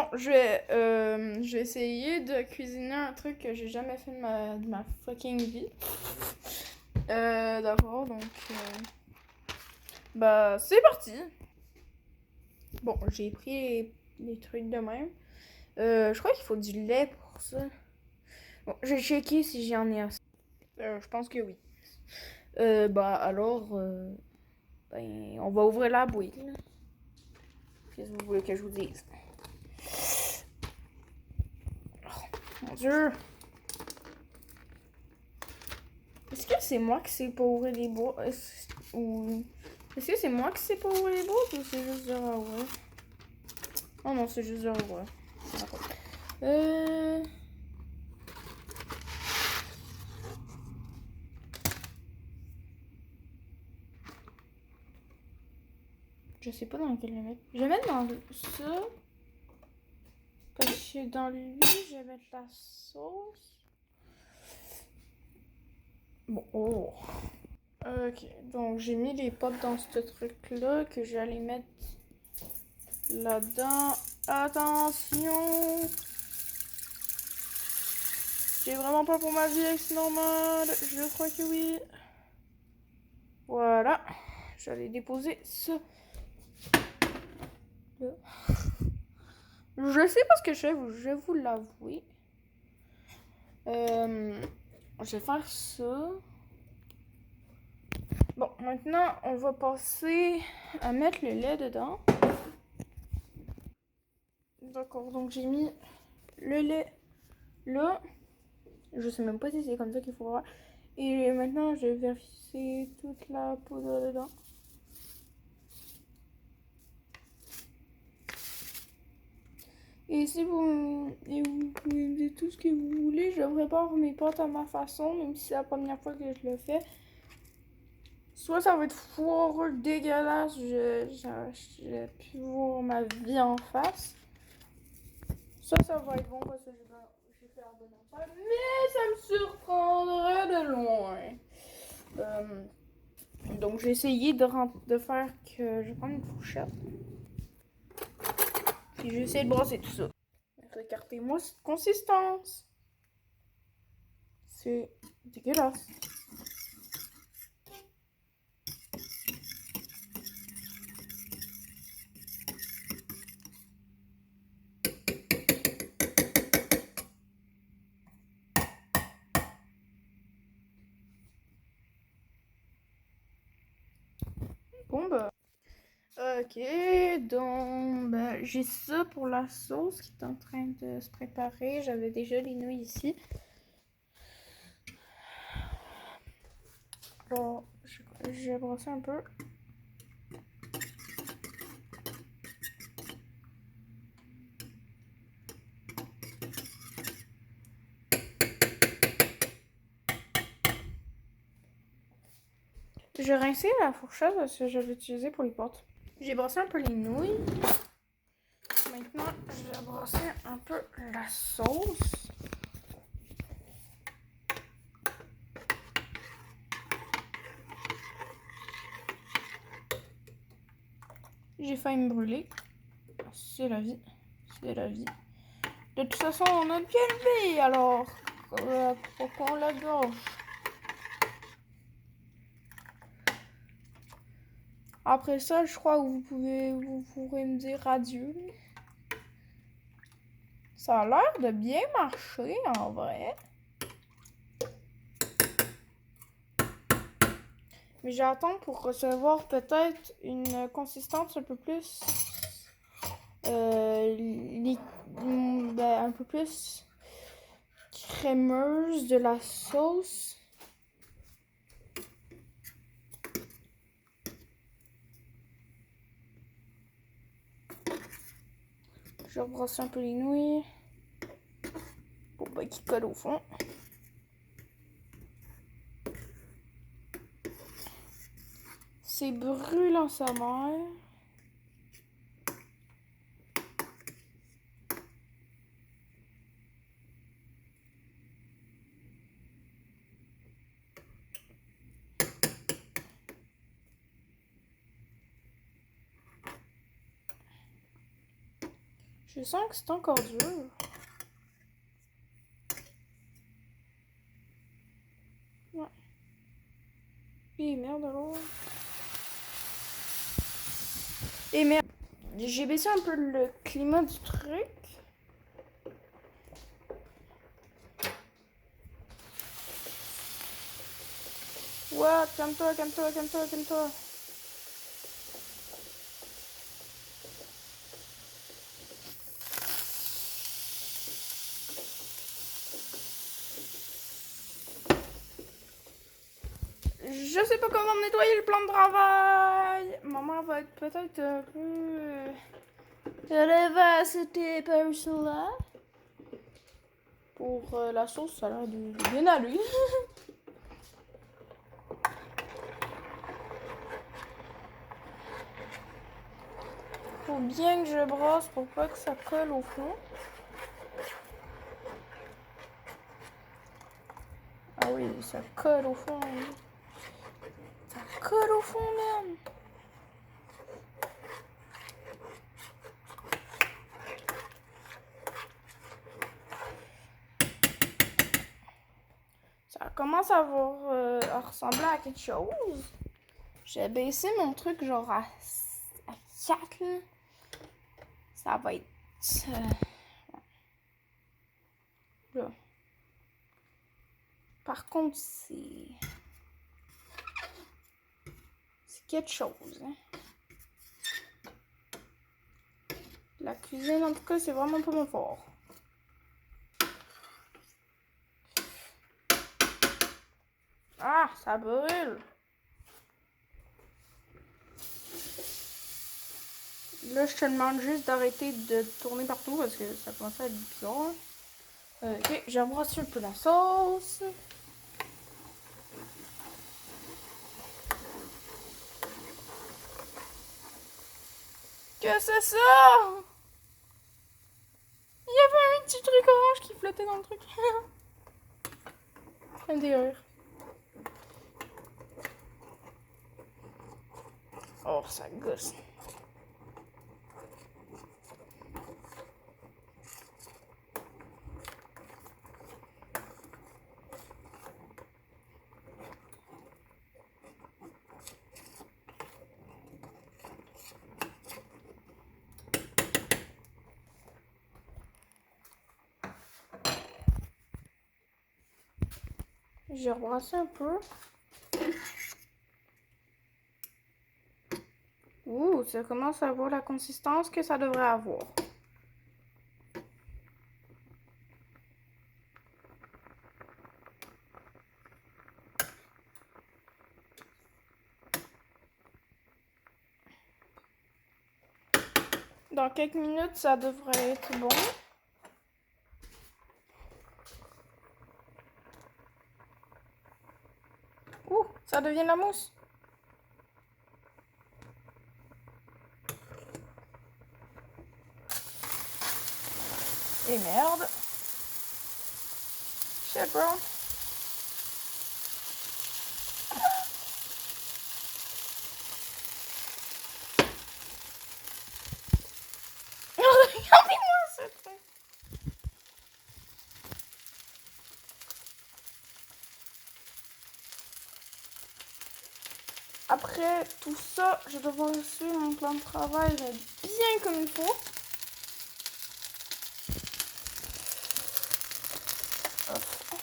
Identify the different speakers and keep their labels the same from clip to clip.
Speaker 1: Bon, je vais essayer de cuisiner un truc que j'ai jamais fait de ma fucking vie. D'accord, donc... bah, c'est parti! Bon, j'ai pris les trucs de même. Je crois qu'il faut du lait pour ça. Bon, je vais checker si j'en ai assez. Je pense que oui. Bah, alors... ben, on va ouvrir la boîte, là. Qu'est-ce que vous voulez que je vous dise? Oh, mon Dieu! Est-ce que c'est moi qui sais pas ouvrir les boîtes? Est-ce que c'est moi qui sais pas ouvrir les boîtes ou c'est juste dur à ouvrir? Oh non, c'est juste dur à ouvrir. Je sais pas dans lequel le mettre. Je vais mettre dans ça. Parce que dans lui, je vais mettre la sauce. Bon, oh. Ok, donc j'ai mis les potes dans ce truc-là que j'allais mettre là-dedans. Attention! J'ai vraiment pas pour ma vie avec ce normal. Je crois que oui. Voilà. J'allais déposer ça. Là. Je sais pas ce que je fais, je vais vous l'avouer. Je vais faire ça. Bon, maintenant, on va passer à mettre le lait dedans. D'accord, donc j'ai mis le lait là. Je sais même pas si c'est comme ça qu'il faut voir. Et maintenant, je vais verser toute la poudre dedans. Et si vous pouvez me dire tout ce que vous voulez, je prépare mes pâtes à ma façon, même si c'est la première fois que je le fais. Soit ça va être foireux, dégueulasse, j'ai pu voir ma vie en face. Soit ça va être bon parce que j'ai fait la bonne affaire, mais ça me surprendrait de loin. Donc j'ai essayé de faire que je prends une fourchette. Puis j'ai essayé de brasser tout ça. Regardez-moi cette consistance. C'est dégueulasse. Bon bah. Ok, donc bah, j'ai ça pour la sauce qui est en train de se préparer. J'avais déjà les nouilles ici. Alors, je vais brasser un peu. Je rincé la fourchette parce que je l'ai utilisée pour les pâtes. J'ai brassé un peu les nouilles. Maintenant, je vais brasser un peu la sauce. J'ai failli me brûler. C'est la vie. C'est la vie. De toute façon, on a bien levé, alors faut qu'on la gorge. Après ça, je crois que vous pourrez me dire adieu. Ça a l'air de bien marcher, en vrai. Mais j'attends pour recevoir peut-être une consistance un peu plus... un peu plus crémeuse de la sauce. Je brosse un peu les nouilles pour pas qu'ils collent au fond. C'est brûlant sa mère. Je sens que c'est encore dur. Ouais. Et merde alors. Et merde. J'ai baissé un peu le climat du truc. What? Calme-toi, calme-toi, calme-toi, calme-toi. Je sais pas comment nettoyer le plan de travail. Maman va être peut-être un peu... Elle va c'était par cela. Pour la sauce, ça a l'air de bien aller. Faut bien que je brosse pour pas que ça colle au fond. Ah oui, ça colle au fond. Ça colle au fond même. Ça commence à ressembler à quelque chose. J'ai baissé mon truc genre à 4 là. Ça va être... là. Par contre, c'est quelque chose. Hein. La cuisine, en tout cas, c'est vraiment pas mon fort. Ah, ça brûle. Là, je te demande juste d'arrêter de tourner partout parce que ça commence à être bizarre. Ok, j'ai embrassé un peu la sauce. Que c'est ça? Il y avait un petit truc orange qui flottait dans le truc. Intérieur. Oh, ça gosse. J'ai rebrassé un peu. Ouh, ça commence à avoir la consistance que ça devrait avoir. Dans quelques minutes, ça devrait être bon. Ouh, ça devient de la mousse. Et merde. Shit, bro. Regardez-moi ce truc. Après tout ça, je dois devoir suivre mon plan de travail bien comme il faut. Okay.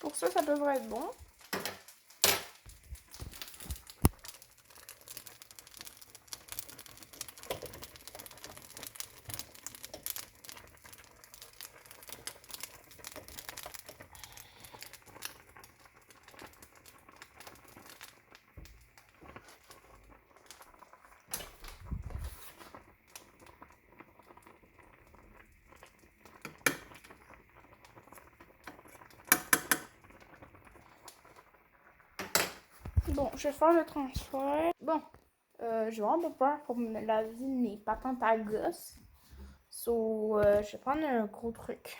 Speaker 1: Pour ça, ça devrait être bon. Bon, je vais faire le transfert. Bon, j'ai vraiment pas peur pour me laver mes patentes à gosse. So, je vais prendre un gros truc.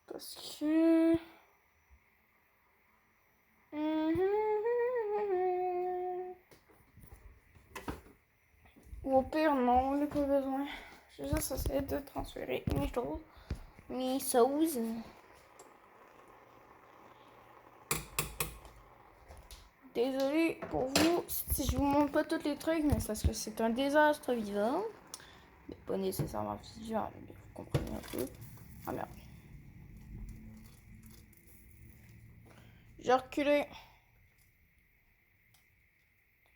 Speaker 1: Parce que... Ou au pire, non, on n'a pas besoin. Je vais juste essayer de transférer mes choses. Mes sauces. Désolée pour vous si je vous montre pas tous les trucs, mais c'est parce que c'est un désastre vivant. Mais pas nécessairement vivant, mais vous comprenez un peu. Ah merde. J'ai reculé.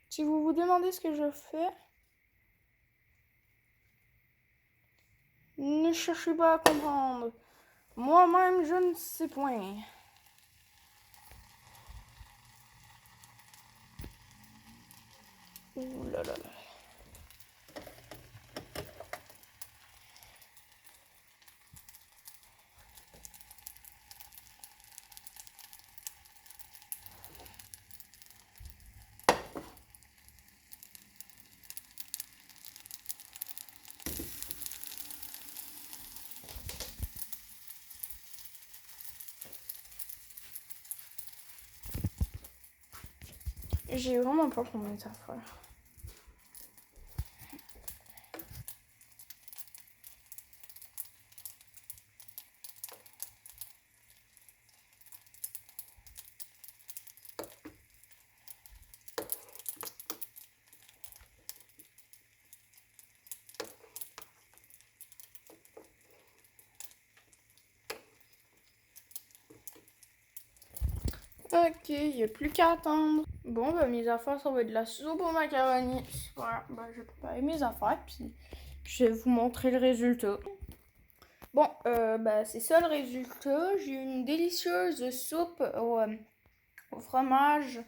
Speaker 1: Si vous vous demandez ce que je fais, ne cherchez pas à comprendre. Moi-même, je ne sais point. Ouh là là là. J'ai vraiment peur pour mes affaires. Ok, il n'y a plus qu'à attendre. Bon, bah mes affaires, ça va être de la soupe au macaroni. Super, bah je vais préparer mes affaires, puis je vais vous montrer le résultat. Bon, bah c'est ça le résultat. J'ai une délicieuse soupe au fromage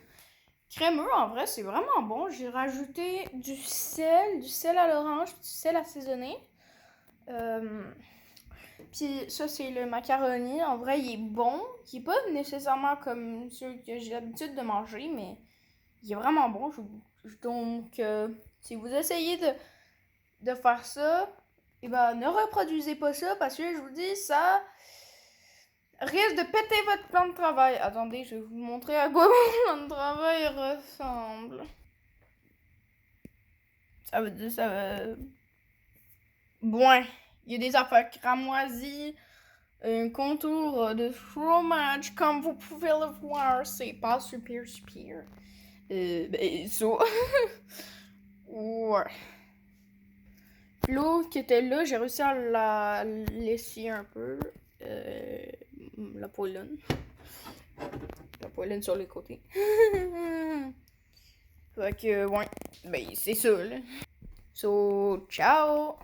Speaker 1: crémeux. En vrai, c'est vraiment bon. J'ai rajouté du sel à l'orange, du sel assaisonné. Puis ça, c'est le macaroni. En vrai, il est bon. Il est pas nécessairement comme ceux que j'ai l'habitude de manger, mais il est vraiment bon. Donc, si vous essayez de faire ça, et ben ne reproduisez pas ça parce que je vous dis, ça risque de péter votre plan de travail. Attendez, je vais vous montrer à quoi mon plan de travail ressemble. Ça veut dire, ça va... Bon, il y a des affaires cramoisies. Un contour de fromage, comme vous pouvez le voir, c'est pas super. Ben, ça. Ouais. L'eau qui était là, j'ai réussi à la laisser un peu. La pollen. La pollen sur les côtés. Fait que, ouais. Ben, c'est ça, là. So, ciao!